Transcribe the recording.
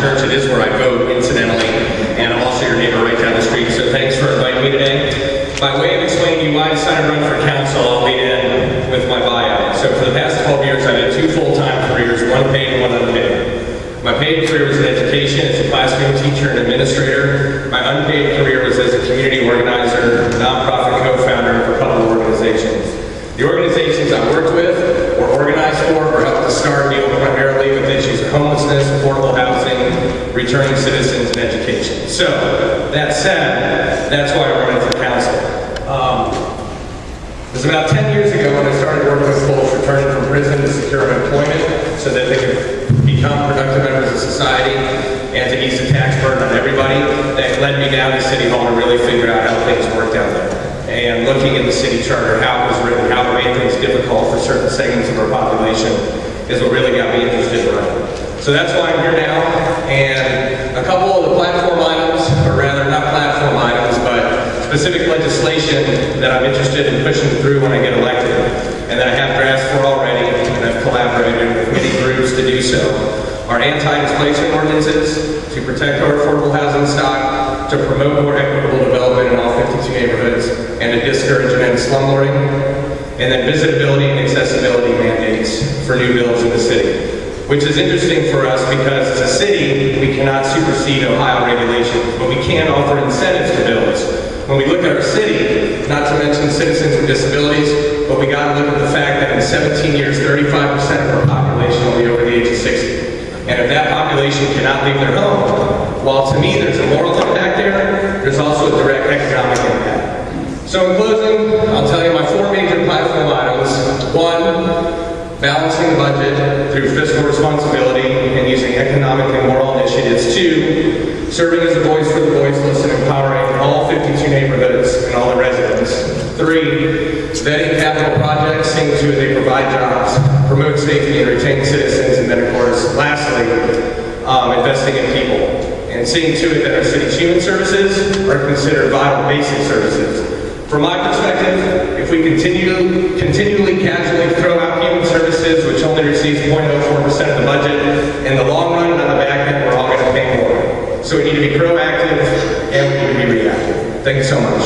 church. It is where I vote, incidentally, and I'm also your neighbor right down the street, so thanks for inviting me today. By way of explaining to you why I decided to run for council, I'll lead in with my bio. So for the past 12 years, I've had 2 full-time careers, one paid and one unpaid. My paid career was in education as a classroom teacher and administrator. My unpaid career was as a community organizer, nonprofit co-founder for a couple of organizations. The organizations I worked with or organized for or helped to start deal primarily with issues of homelessness, affordable housing, returning citizens, and education. So, that said, that's why I'm running for council. It was about 10 years ago when I started working with folks returning from prison to secure employment so that they could become productive members of society and to ease the tax burden on everybody. That led me down to City Hall to really figure out how things worked down there. And looking at the city charter, how it was written, how it made things difficult for certain segments of our population is what really got me interested in running. So that's why I'm here now. And a couple of the platform items, or rather not platform items, but specific legislation that I'm interested in pushing through when I get elected, and that I have drafts for already, and I've collaborated with many groups to do so, are anti-displacement ordinances to protect our affordable housing stock, to promote more equitable development in all 52 neighborhoods, and to discourage immense slumlording, and then visitability and accessibility mandates for new builds in the city. Which is interesting for us because as a city, we cannot supersede Ohio regulations, but we can offer incentives to builds. When we look at our city, not to mention citizens with disabilities, but we got to look at the fact that in 17 years, 35% of our population will be over the age of 60. And if that population cannot leave their home, while to me there's a moral impact there, there's also a direct economic impact. So in closing, I'll tell you my 4 major platform items. 1, balancing the budget through fiscal responsibility and using economic and moral initiatives. 2, serving as a voice for the voiceless and empowering all 52 neighborhoods and all the residents. 3, vetting capital projects, seeing to it they provide jobs, promote safety and retain citizens, and then of course, lastly, investing in people and seeing to it that our city's human services are considered vital basic services. From my perspective, if we continually casually throw out human services, which only receives 0.04% of the budget, in the long run and on the back end, we're all going to pay more. So we need to be proactive and we need to be reactive. Thank you so much.